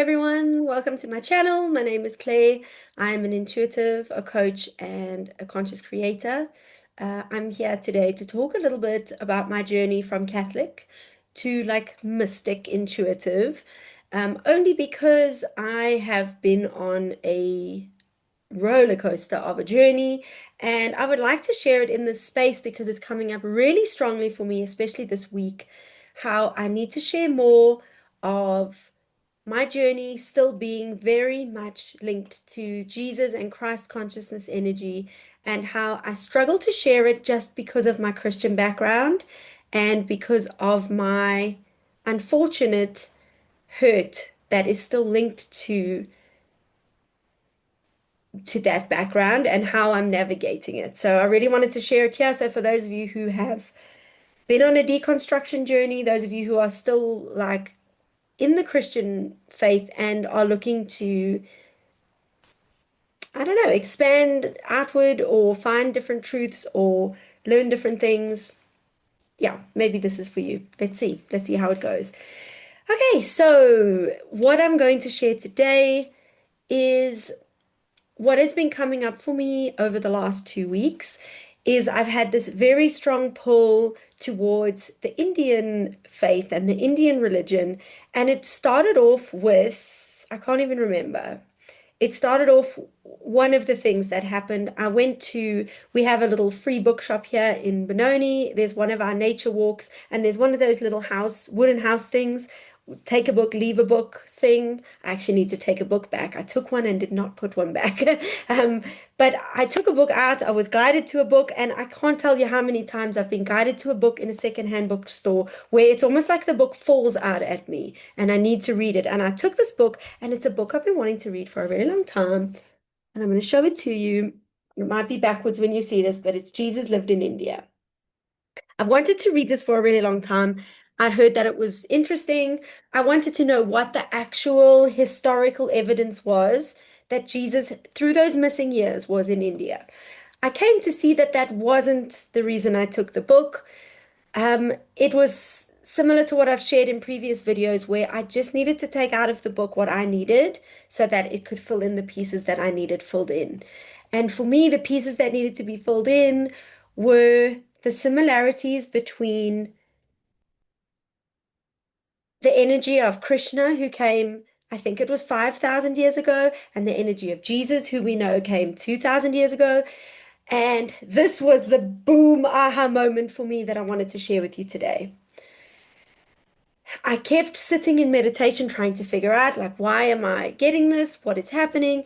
everyone. Welcome to my channel. My name is Claire. I'm an intuitive, a coach, and a conscious creator. I'm here today to talk a little bit about my journey from Catholic to like mystic intuitive, only because I have been on a roller coaster of a journey, and I would like to share it in this space because it's coming up really strongly for me, especially this week, how I need to share more of my journey still being very much linked to Jesus and Christ consciousness energy, and how I struggle to share it just because of my Christian background and because of my unfortunate hurt that is still linked to that background and how I'm navigating it. So I really wanted to share it here. So for those of you who have been on a deconstruction journey, those of you who are still like in the Christian faith and are looking to, I don't know, expand outward or find different truths or learn different things. Yeah, maybe this is for you. Let's see. Let's see how it goes. Okay, so what I'm going to share today is what has been coming up for me over the last 2 weeks is I've had this very strong pull towards the Indian faith and the Indian religion. And it started off with, I can't even remember. It started off one of the things that happened. We have a little free bookshop here in Benoni. There's one of our nature walks, and there's one of those little wooden house things, take a book, leave a book thing. I actually need to take a book back. I took one and did not put one back. But I took a book out. I was guided to a book, and I can't tell you how many times I've been guided to a book in a secondhand bookstore where it's almost like the book falls out at me and I need to read it. And I took this book, and it's a book I've been wanting to read for a very long time. And I'm going to show it to you. It might be backwards when you see this, but it's Jesus Lived in India. I've wanted to read this for a really long time. I heard that it was interesting. I wanted to know what the actual historical evidence was that Jesus, through those missing years, was in India. I came to see that that wasn't the reason I took the book. It was similar to what I've shared in previous videos, where I just needed to take out of the book what I needed so that it could fill in the pieces that I needed filled in. And for me, the pieces that needed to be filled in were the similarities between the energy of Krishna, who came, I think it was 5,000 years ago, and the energy of Jesus, who we know came 2,000 years ago. And this was the boom aha moment for me that I wanted to share with you today. I kept sitting in meditation trying to figure out, like, why am I getting this? What is happening?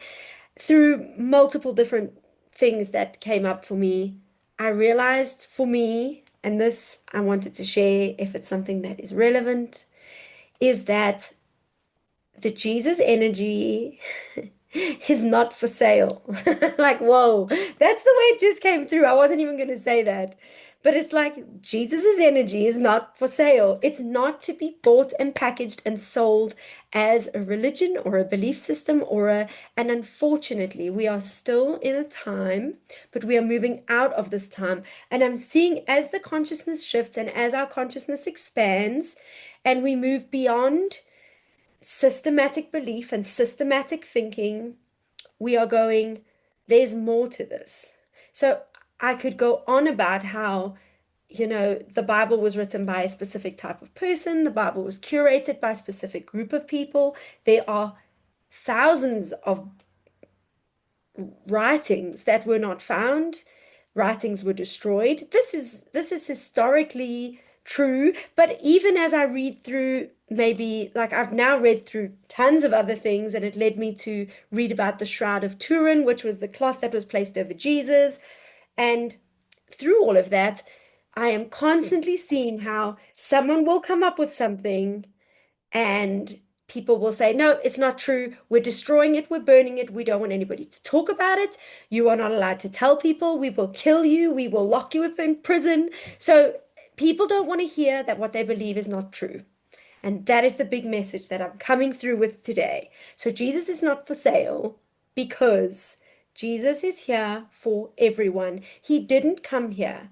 Through multiple different things that came up for me, I realized for me, and this I wanted to share if it's something that is relevant, is that the Jesus energy is not for sale. Like, whoa, that's the way it just came through. I wasn't even going to say that. But it's like Jesus's energy is not for sale. It's not to be bought and packaged and sold as a religion or a belief system and unfortunately, we are still in a time, but we are moving out of this time. And I'm seeing as the consciousness shifts and as our consciousness expands and we move beyond systematic belief and systematic thinking, we are going, there's more to this. So I could go on about how, the Bible was written by a specific type of person, the Bible was curated by a specific group of people. There are thousands of writings that were not found. Writings were destroyed. This is historically true, but even as I read through, maybe like I've now read through tons of other things, and it led me to read about the Shroud of Turin, which was the cloth that was placed over Jesus. And through all of that, I am constantly seeing how someone will come up with something and people will say, no, it's not true. We're destroying it. We're burning it. We don't want anybody to talk about it. You are not allowed to tell people. We will kill you. We will lock you up in prison. So people don't want to hear that what they believe is not true. And that is the big message that I'm coming through with today. So Jesus is not for sale because Jesus is here for everyone. He didn't come here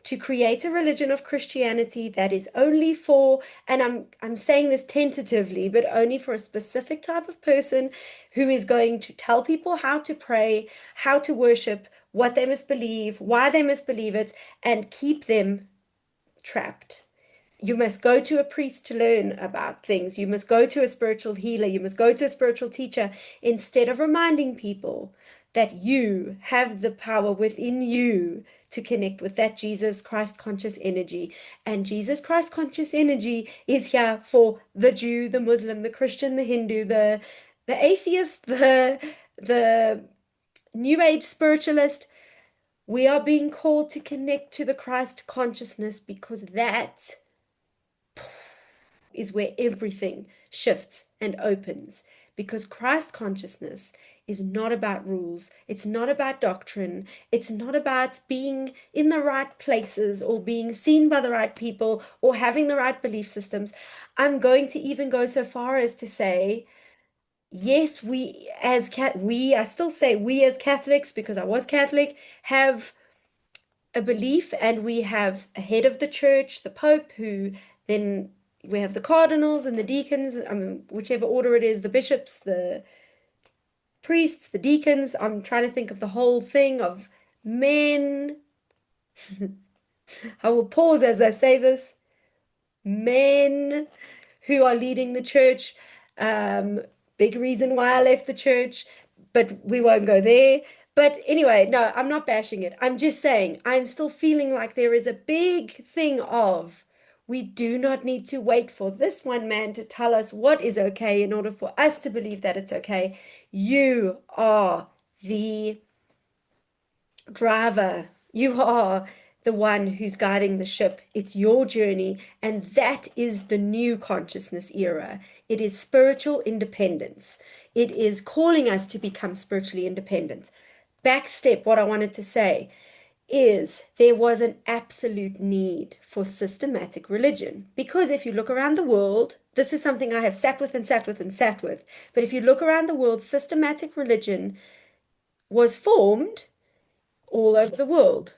to create a religion of Christianity that is only for, and I'm saying this tentatively, but only for a specific type of person who is going to tell people how to pray, how to worship, what they must believe, why they must believe it, and keep them trapped. You must go to a priest to learn about things. You must go to a spiritual healer. You must go to a spiritual teacher instead of reminding people that you have the power within you to connect with that Jesus Christ conscious energy. And Jesus Christ conscious energy is here for the Jew, the Muslim, the Christian, the Hindu, the atheist, the New Age spiritualist. We are being called to connect to the Christ consciousness because that is where everything shifts and opens. Because Christ consciousness is not about rules, it's not about doctrine, it's not about being in the right places or being seen by the right people or having the right belief systems. I'm going to even go so far as to say, yes, I still say we as Catholics, because I was Catholic, have a belief, and we have a head of the church, the Pope, who then we have the cardinals and the deacons, I mean, whichever order it is, the bishops, the priests, the deacons. I'm trying to think of the whole thing of men. I will pause as I say this. Men who are leading the church. Um, Big reason why I left the church, but we won't go there. But anyway, no, I'm not bashing it. I'm just saying I'm still feeling like there is a big thing of we do not need to wait for this one man to tell us what is okay in order for us to believe that it's okay. You are the driver. You are the one who's guiding the ship. It's your journey, and that is the new consciousness era. It is spiritual independence. It is calling us to become spiritually independent. Backstep, what I wanted to say is there was an absolute need for systematic religion. Because if you look around the world, this is something I have sat with and sat with and sat with. But if you look around the world, systematic religion was formed all over the world,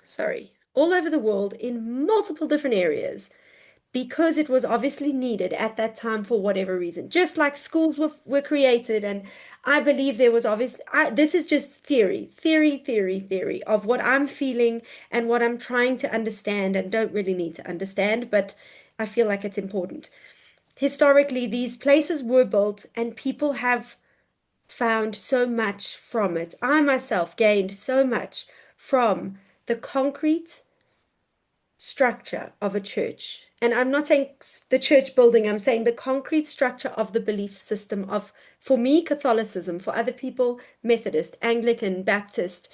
all over the world in multiple different areas because it was obviously needed at that time for whatever reason. Just like schools were created, and I believe there was obviously, this is just theory of what I'm feeling and what I'm trying to understand and don't really need to understand, but I feel like it's important. Historically, these places were built and people have found so much from it. I myself gained so much from the concrete structure of a church. And I'm not saying the church building, I'm saying the concrete structure of the belief system of, for me, Catholicism, for other people, Methodist, Anglican, Baptist,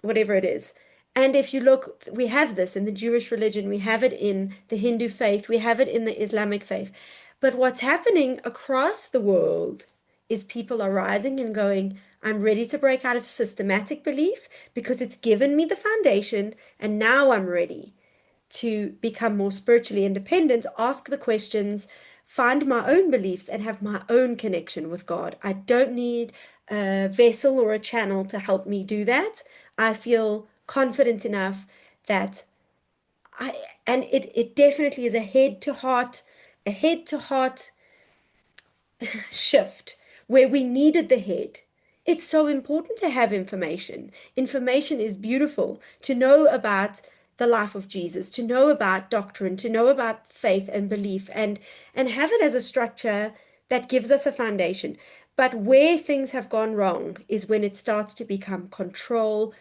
whatever it is. And if you look, we have this in the Jewish religion, we have it in the Hindu faith, we have it in the Islamic faith. But what's happening across the world is people are rising and going, I'm ready to break out of systematic belief because it's given me the foundation, and now I'm ready to become more spiritually independent, ask the questions, find my own beliefs, and have my own connection with God. I don't need a vessel or a channel to help me do that. I feel confident enough that I, and it definitely is a head to heart shift where we needed the head. It's so important to have information. Information is beautiful to know about the life of Jesus, to know about doctrine, to know about faith and belief, and have it as a structure that gives us a foundation. But where things have gone wrong is when it starts to become control,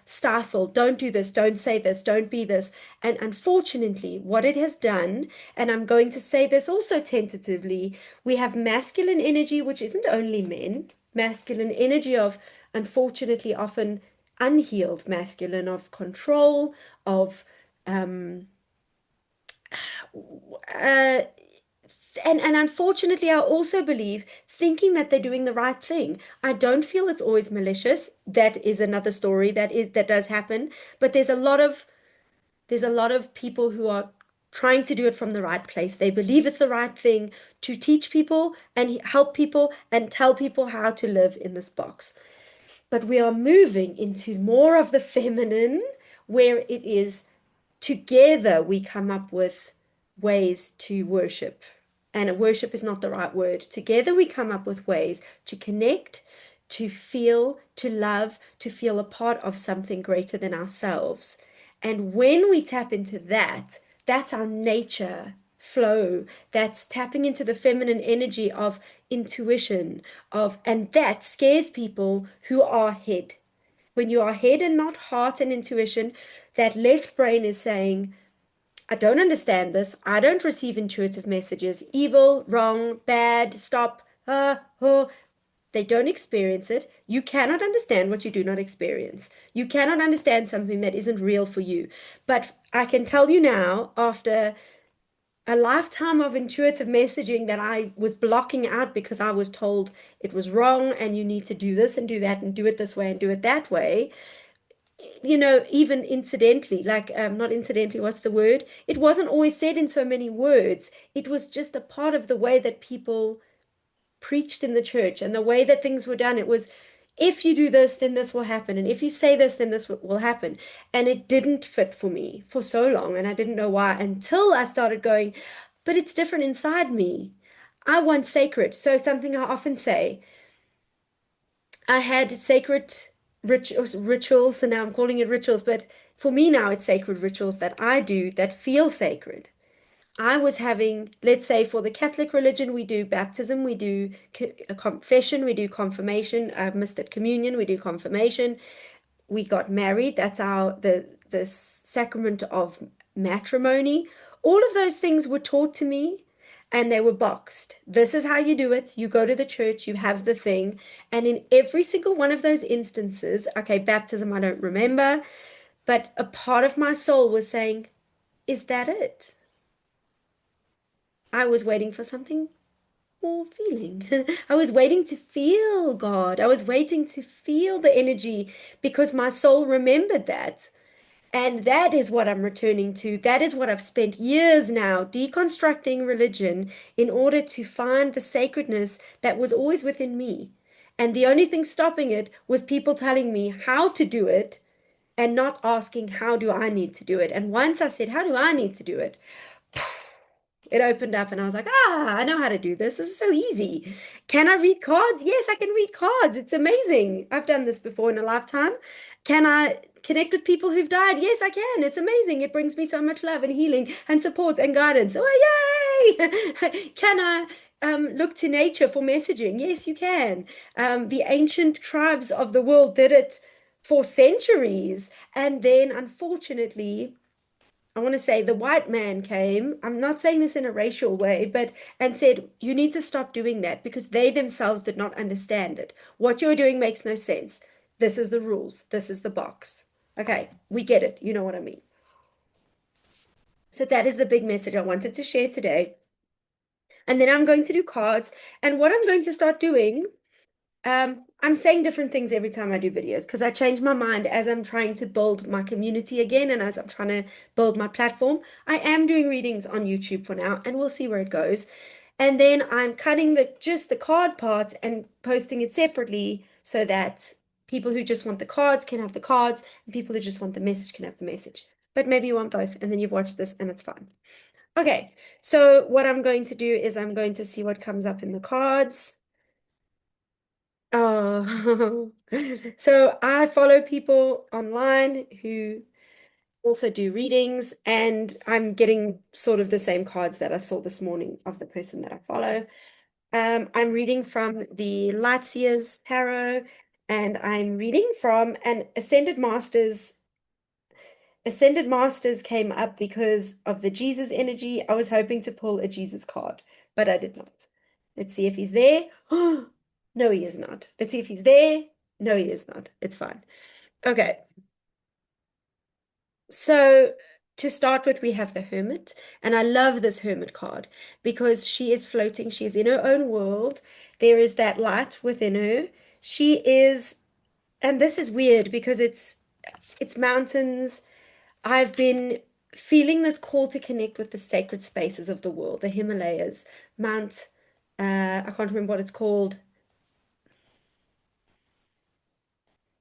stifle, don't do this, don't say this, don't be this. And unfortunately, what it has done, and I'm going to say this also tentatively, we have masculine energy, which isn't only men, masculine energy of, unfortunately, often unhealed masculine, of control, of uh, and unfortunately, I also believe thinking that they're doing the right thing. I don't feel it's always malicious. That is another story that does happen. But there's a lot of people who are trying to do it from the right place. They believe it's the right thing to teach people and help people and tell people how to live in this box. But we are moving into more of the feminine, where it is together we come up with ways to worship. And worship is not the right word. Together we come up with ways to connect, to feel, to love, to feel a part of something greater than ourselves. And when we tap into that, that's our nature flow. That's tapping into the feminine energy of intuition, and that scares people who are head. When you are head and not heart and intuition, that left brain is saying, I don't understand this. I don't receive intuitive messages. Evil, wrong, bad, stop, oh. They don't experience it. You cannot understand what you do not experience. You cannot understand something that isn't real for you. But I can tell you now, after a lifetime of intuitive messaging that I was blocking out because I was told it was wrong and you need to do this and do that and do it this way and do it that way, even incidentally, like not incidentally, what's the word? It wasn't always said in so many words. It was just a part of the way that people preached in the church and the way that things were done. It was, if you do this, then this will happen. And if you say this, then this will happen. And it didn't fit for me for so long. And I didn't know why until I started going, but it's different inside me. I want sacred. So something I often say, I had sacred rituals, and now I'm calling it rituals, but for me now it's sacred rituals that I do that feel sacred. I was having, let's say for the Catholic religion, we do baptism, we do a confession, we do confirmation. I've missed it, communion, we do confirmation. We got married. That's the sacrament of matrimony. All of those things were taught to me and they were boxed. This is how you do it. You go to the church, you have the thing. And in every single one of those instances, okay, baptism, I don't remember, but a part of my soul was saying, is that it? I was waiting for something more feeling. I was waiting to feel God. I was waiting to feel the energy because my soul remembered that. And that is what I'm returning to. That is what I've spent years now deconstructing religion in order to find the sacredness that was always within me. And the only thing stopping it was people telling me how to do it and not asking, how do I need to do it? And once I said, how do I need to do it? It opened up and I was like, I know how to do this. This is so easy. Can I read cards? Yes, I can read cards. It's amazing. I've done this before in a lifetime. Can I connect with people who've died? Yes, I can. It's amazing. It brings me so much love and healing and support and guidance. Oh, yay! Can I look to nature for messaging? Yes, you can. The ancient tribes of the world did it for centuries. And then, unfortunately, I want to say the white man came, I'm not saying this in a racial way, but and said, you need to stop doing that because they themselves did not understand it. What you're doing makes no sense. This is the rules. This is the box. Okay, we get it. You know what I mean. So that is the big message I wanted to share today. And then I'm going to do cards. And what I'm going to start doing, I'm saying different things every time I do videos because I change my mind as I'm trying to build my community again and as I'm trying to build my platform. I am doing readings on YouTube for now, and we'll see where it goes. And then I'm cutting just the card part and posting it separately so that people who just want the cards can have the cards, and people who just want the message can have the message. But maybe you want both, and then you've watched this and it's fine. Okay, so what I'm going to do is I'm going to see what comes up in the cards. Oh, so I follow people online who also do readings, and I'm getting sort of the same cards that I saw this morning of the person that I follow. I'm reading from the Lightseers Tarot, and I'm reading from an Ascended Masters. Ascended Masters came up because of the Jesus energy. I was hoping to pull a Jesus card, but I did not. Let's see if he's there. Oh, no, he is not. Let's see if he's there. No, he is not. It's fine. Okay. So to start with, we have the Hermit, and I love this Hermit card because she is floating. She is in her own world. There is that light within her. She is, and this is weird because it's mountains. I've been feeling this call to connect with the sacred spaces of the world, the Himalayas, Mount, I can't remember what it's called,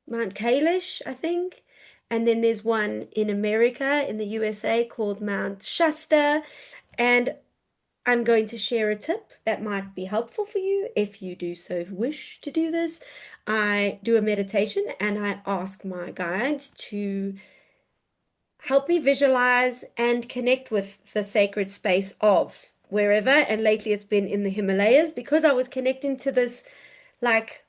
Mount Kailash, I think. And then there's one in America, in the USA, called Mount Shasta. And I'm going to share a tip that might be helpful for you if you do so wish to do this. I do a meditation and I ask my guides to help me visualize and connect with the sacred space of wherever. And lately it's been in the Himalayas because I was connecting to this, like,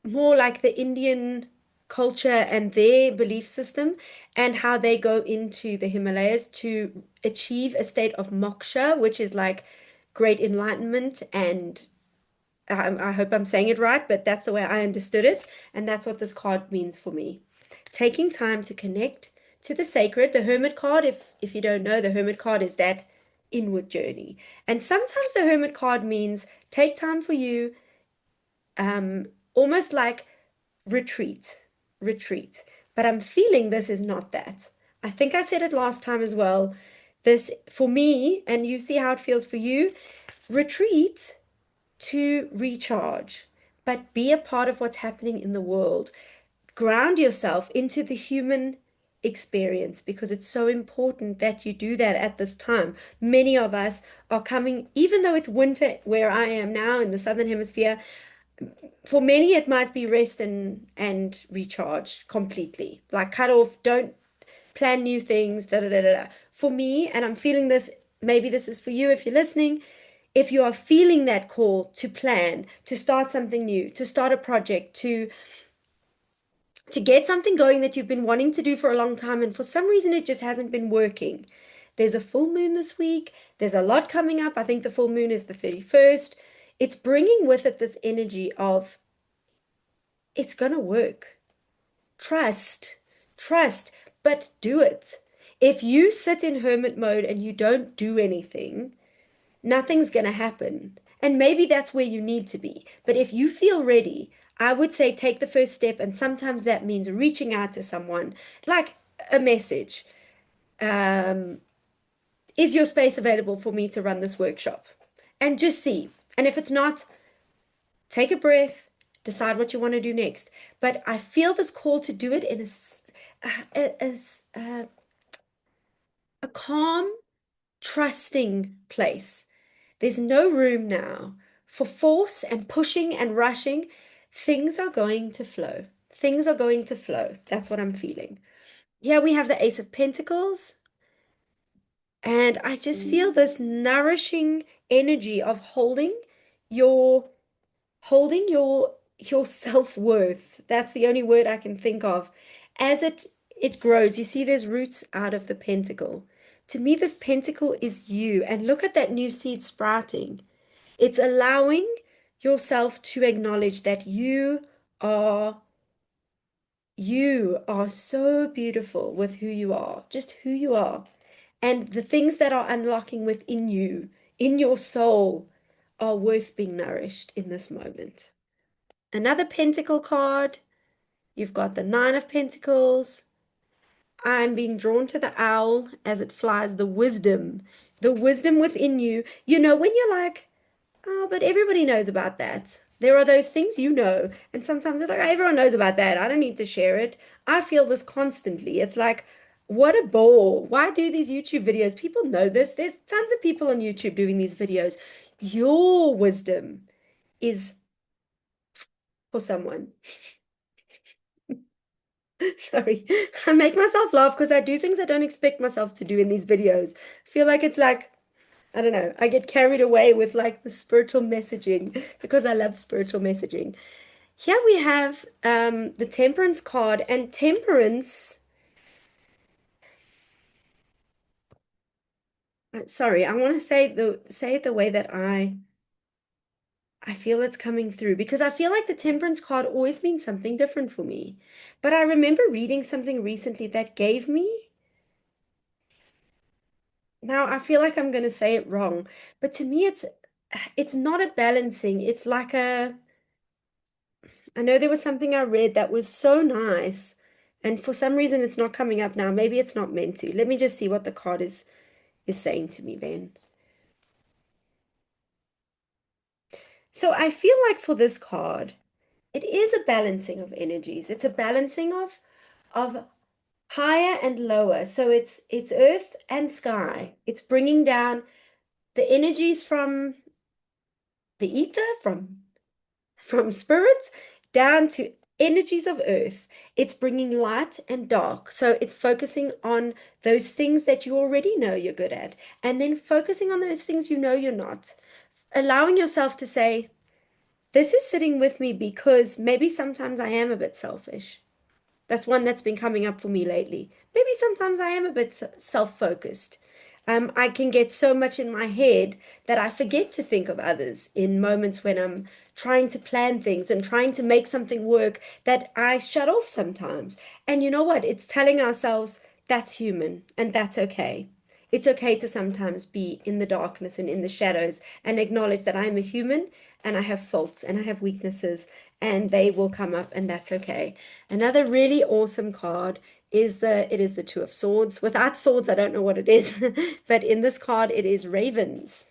more like the Indian culture and their belief system and how they go into the Himalayas to achieve a state of moksha, which is like great enlightenment. And I hope I'm saying it right, but that's the way I understood it. And that's what this card means for me. Taking time to connect to the sacred. The Hermit card, if you don't know, the Hermit card is that inward journey. And sometimes the Hermit card means take time for you, almost like retreat, retreat. But I'm feeling this is not that. I think I said it last time as well. This, for me, and you see how it feels for you, retreat to recharge, but be a part of what's happening in the world. Ground yourself into the human experience because it's so important that you do that at this time. Many of us are coming, even though it's winter where I am now in the Southern Hemisphere, for many it might be rest and recharge completely. Like cut off, don't plan new things, da da da da. For me, and I'm feeling this, maybe this is for you if you're listening, if you are feeling that call to plan, to start something new, to start a project, to get something going that you've been wanting to do for a long time, and for some reason it just hasn't been working. There's a full moon this week. There's a lot coming up. I think the full moon is the 31st. It's bringing with it this energy of it's going to work. Trust, trust, but do it. If you sit in hermit mode and you don't do anything, nothing's going to happen. And maybe that's where you need to be. But if you feel ready, I would say take the first step. And sometimes that means reaching out to someone, like a message. Um, is your space available for me to run this workshop? And just see. And if it's not, take a breath, decide what you want to do next. But I feel this call to do it in a calm, trusting place. There's no room now for force and pushing and rushing. Things are going to flow. Things are going to flow. That's what I'm feeling. Here we have the Ace of Pentacles, and I just feel this nourishing energy of your holding your self-worth. That's the only word I can think of. As it grows, you see there's roots out of the pentacle. To me, this pentacle is you. And look at that new seed sprouting. It's allowing yourself to acknowledge that are you are so beautiful with who you are, just who you are. And the things that are unlocking within you, in your soul, are worth being nourished in this moment. Another pentacle card. You've got the Nine of Pentacles. I'm being drawn to the owl as it flies, the wisdom within you. You know, when you're like, oh, but everybody knows about that. There are those things you know, and sometimes it's like, "Oh, everyone knows about that. I don't need to share it." I feel this constantly. It's like, what a bore. Why do these YouTube videos? People know this. There's tons of people on YouTube doing these videos. Your wisdom is for someone. Sorry, I make myself laugh because I do things I don't expect myself to do in these videos. I feel like it's like, I don't know, I get carried away with like the spiritual messaging because I love spiritual messaging. Here we have the Temperance card, and Temperance, sorry, I want to say it the way that I feel it's coming through because I feel like the Temperance card always means something different for me. But I remember reading something recently that gave me, now I feel like I'm going to say it wrong, but to me it's not a balancing. It's like I know there was something I read that was so nice, and for some reason it's not coming up now. Maybe it's not meant to. Let me just see what the card is saying to me then. So I feel like for this card, it is a balancing of energies. It's a balancing of higher and lower. So it's earth and sky. It's bringing down the energies from the ether, from spirits down to energies of earth. It's bringing light and dark. So it's focusing on those things that you already know you're good at, and then focusing on those things you know you're not. Allowing yourself to say, this is sitting with me because maybe sometimes I am a bit selfish. That's one that's been coming up for me lately. Maybe sometimes I am a bit self-focused. I can get so much in my head that I forget to think of others in moments when I'm trying to plan things and trying to make something work that I shut off sometimes. And you know what? It's telling ourselves that's human and that's okay. It's okay to sometimes be in the darkness and in the shadows and acknowledge that I'm a human and I have faults and I have weaknesses and they will come up and that's okay. Another really awesome card is the Two of Swords. Without swords, I don't know what it is, but in this card it is ravens.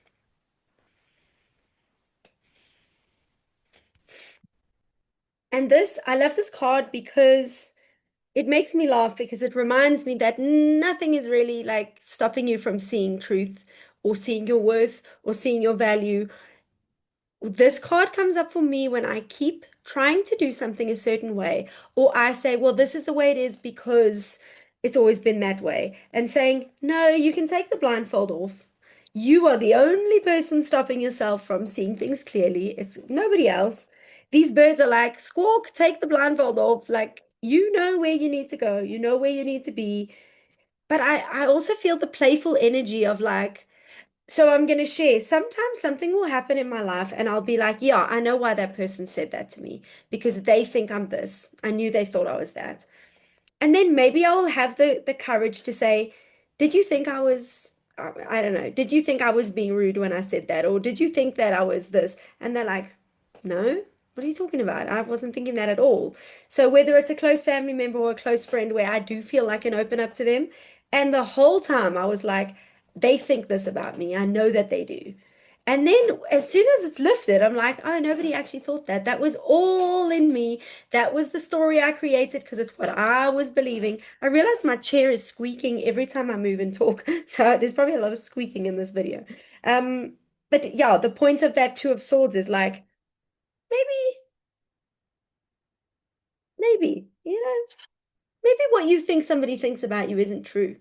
And this, I love this card because it makes me laugh because it reminds me that nothing is really like stopping you from seeing truth or seeing your worth or seeing your value. This card comes up for me when I keep trying to do something a certain way, or I say, well, this is the way it is because it's always been that way, and saying, no, you can take the blindfold off. You are the only person stopping yourself from seeing things clearly. It's nobody else. These birds are like, squawk, take the blindfold off. Like, you know where you need to go, you know where you need to be. But I also feel the playful energy of like, so I'm going to share. Sometimes something will happen in my life, and I'll be like, yeah, I know why that person said that to me because they think I'm this. I knew they thought I was that. And then maybe I will have the courage to say, did you think I was, I don't know, did you think I was being rude when I said that? Or did you think that I was this? And they're like, no, what are you talking about? I wasn't thinking that at all. So whether it's a close family member or a close friend where I do feel I can open up to them, and the whole time I was like, they think this about me. I know that they do. And then as soon as it's lifted, I'm like, oh, nobody actually thought that. That was all in me. That was the story I created because it's what I was believing. I realized my chair is squeaking every time I move and talk. So there's probably a lot of squeaking in this video. Um, but yeah, the point of that Two of Swords is like, maybe, maybe what you think somebody thinks about you isn't true.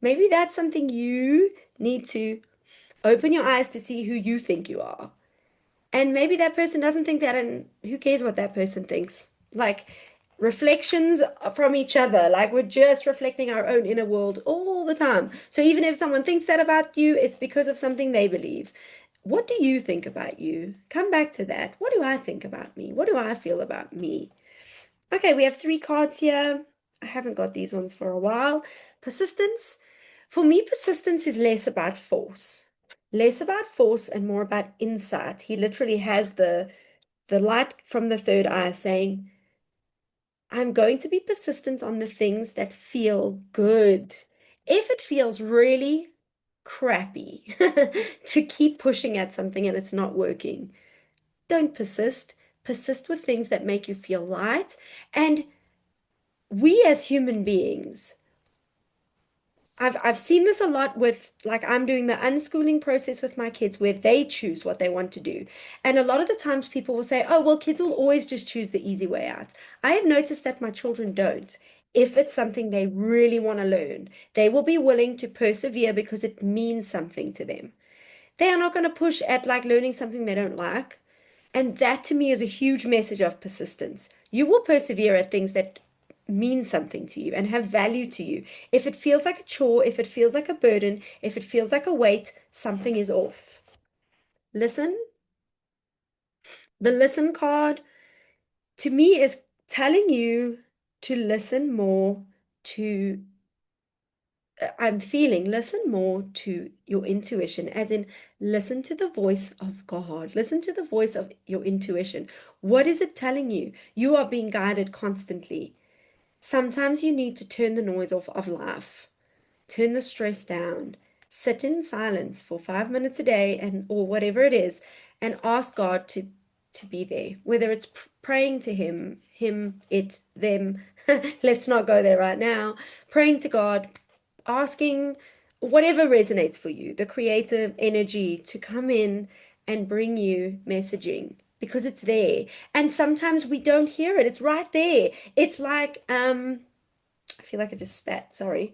Maybe that's something you need to open your eyes to see who you think you are. And maybe that person doesn't think that, and who cares what that person thinks? Like reflections from each other, like we're just reflecting our own inner world all the time. So even if someone thinks that about you, it's because of something they believe. What do you think about you? Come back to that. What do I think about me? What do I feel about me? Okay, we have three cards here. I haven't got these ones for a while. Persistence. For me, persistence is less about force. Less about force and more about insight. He literally has the light from the third eye saying, I'm going to be persistent on the things that feel good. If it feels really crappy to keep pushing at something and it's not working, don't persist. Persist with things that make you feel light. And we as human beings, I've seen this a lot with like I'm doing the unschooling process with my kids where they choose what they want to do. And a lot of the times people will say, "Oh, well, kids will always just choose the easy way out." I have noticed that my children don't. If it's something they really want to learn, they will be willing to persevere because it means something to them. They are not going to push at like learning something they don't like. And that to me is a huge message of persistence. You will persevere at things that mean something to you and have value to you. If it feels like a chore, if it feels like a burden, if it feels like a weight, something is off. Listen. The listen card to me is telling you to listen more to I'm feeling, listen more to your intuition, as in listen to the voice of God, listen to the voice of your intuition. What is it telling you? You are being guided constantly. Sometimes you need to turn the noise off of life, turn the stress down, sit in silence for 5 minutes a day and or whatever it is, and ask God to be there, whether it's praying to him, it, them. Let's not go there right now. Praying to God, asking whatever resonates for you, the creative energy to come in and bring you messaging because it's there. And sometimes we don't hear it. It's right there. It's like, I feel like I just spat, sorry.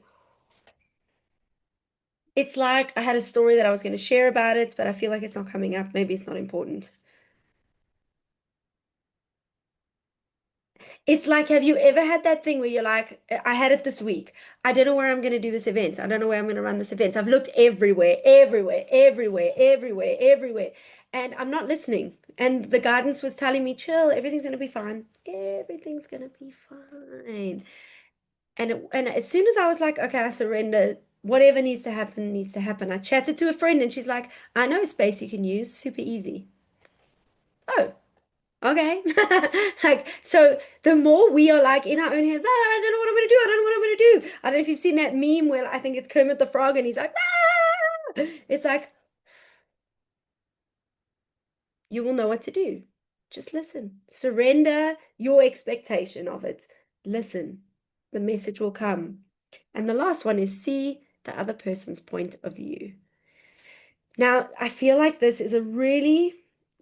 It's like I had a story that I was going to share about it, but I feel like it's not coming up. Maybe it's not important. It's like, have you ever had that thing where you're like, I had it this week. I don't know where I'm going to do this event. I don't know where I'm going to run this event. I've looked everywhere, everywhere, everywhere, everywhere, everywhere, and I'm not listening. And the guidance was telling me, chill, everything's going to be fine. Everything's going to be fine. And as soon as I was like, okay, I surrender. Whatever needs to happen needs to happen. I chatted to a friend and she's like, I know a space you can use, super easy. Oh, okay. Like, so the more we are like in our own head, "Ah, I don't know what I'm gonna do. I don't know what I'm gonna do." I don't know if you've seen that meme where I think it's Kermit the Frog and he's like, "Ah!" It's like you will know what to do. Just listen. Surrender your expectation of it. Listen. The message will come. And the last one is see the other person's point of view. Now, I feel like this is a really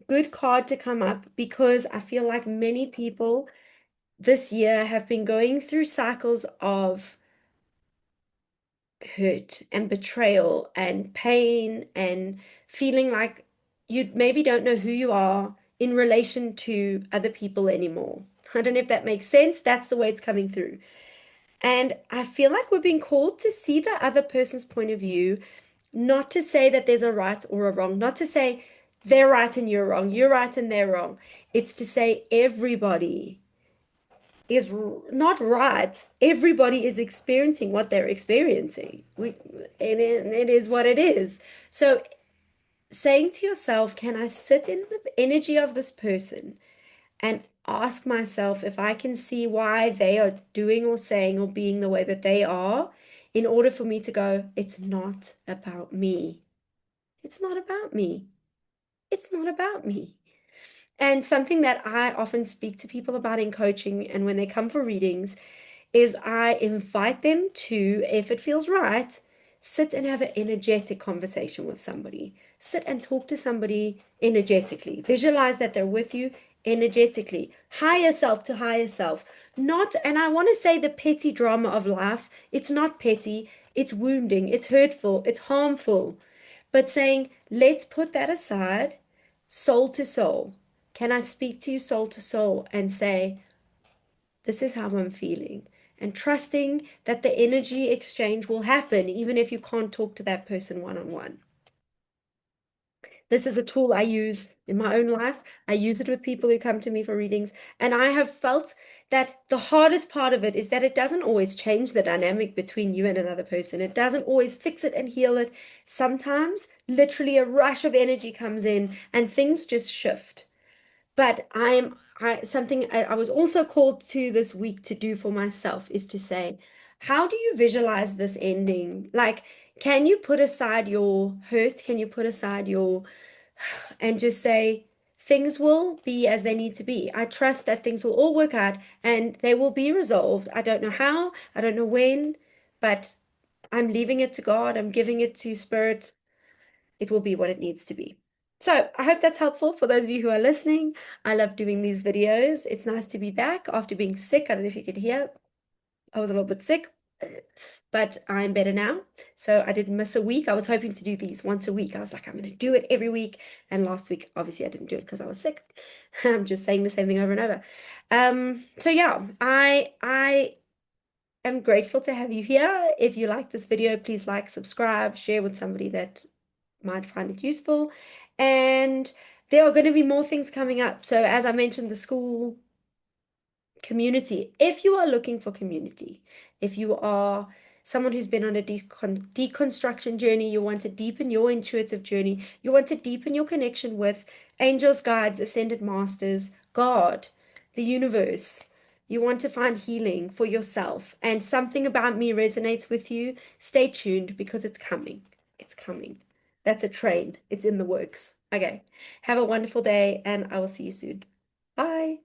good card to come up because I feel like many people this year have been going through cycles of hurt and betrayal and pain and feeling like you maybe don't know who you are in relation to other people anymore. I don't know if that makes sense. That's the way it's coming through. And I feel like we're being called to see the other person's point of view, not to say that there's a right or a wrong, not to say they're right and you're right and they're wrong. It's to say everybody is not right. Everybody is experiencing what they're experiencing. It is what it is. So saying to yourself, can I sit in the energy of this person and ask myself if I can see why they are doing or saying or being the way that they are in order for me to go, it's not about me. It's not about me. It's not about me. And something that I often speak to people about in coaching and when they come for readings is I invite them to, if it feels right, sit and have an energetic conversation with somebody. Sit and talk to somebody energetically. Visualize that they're with you energetically. Higher self to higher self. Not, and I want to say the petty drama of life, it's not petty, it's wounding, it's hurtful, it's harmful. But saying, let's put that aside, soul to soul. Can I speak to you soul to soul and say, this is how I'm feeling? And trusting that the energy exchange will happen, even if you can't talk to that person one on one. This is a tool I use in my own life. I use it with people who come to me for readings. And I have felt that the hardest part of it is that it doesn't always change the dynamic between you and another person. It doesn't always fix it and heal it. Sometimes, literally, a rush of energy comes in and things just shift. But something I was also called to this week to do for myself is to say, how do you visualize this ending? Like, can you put aside your hurt? Can you put aside your, and just say, things will be as they need to be. I trust that things will all work out and they will be resolved. I don't know how, I don't know when, but I'm leaving it to God. I'm giving it to Spirit. It will be what it needs to be. So I hope that's helpful for those of you who are listening. I love doing these videos. It's nice to be back after being sick. I don't know if you could hear. I was a little bit sick, but I'm better now. So I didn't miss a week. I was hoping to do these once a week. I was like, I'm going to do it every week. And last week, obviously, I didn't do it because I was sick. I'm just saying the same thing over and over. So yeah, I am grateful to have you here. If you like this video, please like, subscribe, share with somebody that might find it useful. And there are going to be more things coming up. So as I mentioned, the school community, if you are looking for community, if you are someone who's been on a deconstruction journey, you want to deepen your intuitive journey, you want to deepen your connection with angels, guides, ascended masters, God, the universe. You want to find healing for yourself, and something about me resonates with you, stay tuned because it's coming. It's coming. That's a train. It's in the works. Okay. Have a wonderful day, and I will see you soon. Bye.